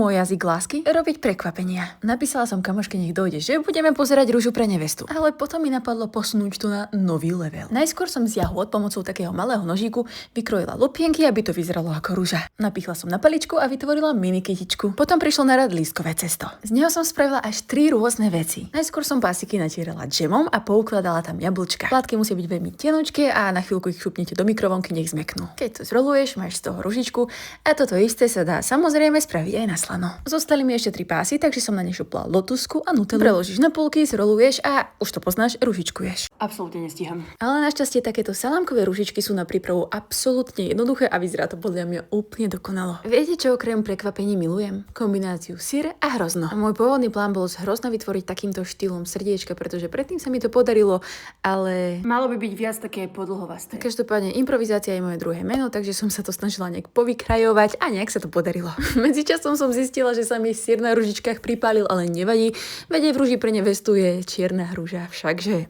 môj jazyk lásky robiť prekvapenia. Napísala som kamoške, nech dojde, že budeme pozerať Rúžu pre nevestu. Ale potom mi napadlo posunúť to na nový level. Najskôr som z jahôd pomocou takého malého nožíku vykrojila lupienky, aby to vyzeralo ako rúža. Napichla som na paličku a vytvorila mini kytičku. Potom prišlo na rad lístkové cesto. Z neho som spravila až 3 rôzne veci. Najskôr som pásiky natierala džemom a poukladala tam jablčka. Plátky musia byť veľmi tenučké a na chvíľku ich šupnete do mikrovlnky, nech zmeknú. Keď to zroluješ, máš z toho ružičku a toto isté sa dá samozrejme spraviť aj na slano. Zostali mi ešte 3 pásy, takže som na ne šupla lotusku a nutellu. Preložíš na polky, zroluješ a už to poznáš, ružičkuješ. Absolútne nestíham. Ale našťastie takéto salámkové ružičky sú na prípravu absolútne jednoduché a vyzerá to podľa mňa úplne dokonalo. Viete, čo okrem prekvapení milujem? Kombináciu syr a hrozno. A môj pôvodný plán bol z hrozna vytvoriť takýmto štýlom srdiečka, pretože predtým sa mi to podarilo, ale Malo by byť viac také podlhovasté. každopádne improvizácia je moje druhé meno, takže som sa to snažila nejak povykrajovať a nejak sa to podarilo. Medzičasom som zistila, že sa mi syr na ružičkách pripálil, ale nevadí, veď aj v Rúži pre nevestu je čierna rúža, všakže.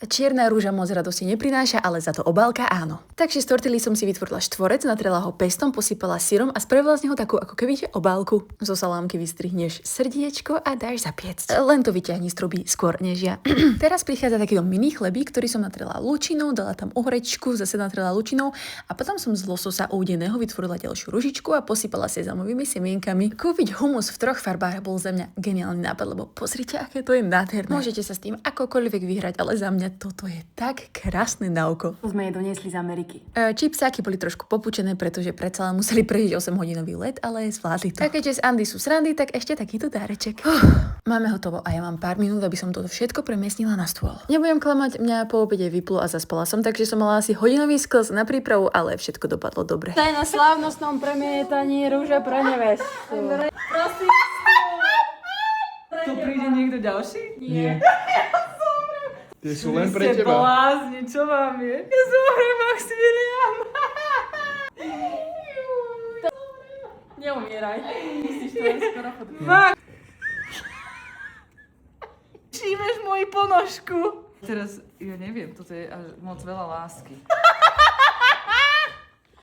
Čierna rúža moc radosti neprináša, ale za to obálka áno. Takže z tortily som si vytvorila štvorec, natrela ho pestom, posypala syrom a spravila z neho takú ako keby obálku. Zo salámky vystrihneš srdiečko a dáš zapiecť. Len to vyťahni z truby skôr než ja. Teraz prichádza takýto mini chlebík, ktorý som natrela lučinou, dala tam ohrečku, zase natrela lučinou a potom som z lososa údeného vytvorila ďalšiu ružičku a posypala sezamovými semienkami. Kúpiť humus v 3 farbách bol za mňa geniálny nápad, lebo pozrite, aké to je nádherné. Môžete sa s tým akokoľvek vyhrať, ale za mňa toto je tak krásne na oko. To sme jej doniesli z Ameriky. Čipsáky boli trošku popučené, pretože predsa len museli prežiť 8-hodinový let, ale zvládli to. A keďže z Andy sú srandy, tak ešte takýto dáreček. Máme hotovo a ja mám pár minút, aby som toto všetko premiestnila na stôl. Nebudem klamať, mňa po obede vyplo a zaspala som, takže som mala asi hodinový sklz na prípravu, ale všetko dopadlo dobre. Daj na slávnostnom premietaní Rúža pre nevestu. Prosím. Tu príde niekto ďalší? Nie. Tie sú len pre Ste teba. blázni, čo vám je? Ja som hovorím Maximilian. Neumieraj. Myslíš, to je skoro chodný. Max! Všímeš moju ponožku? Teraz, ja neviem, toto je až moc veľa lásky.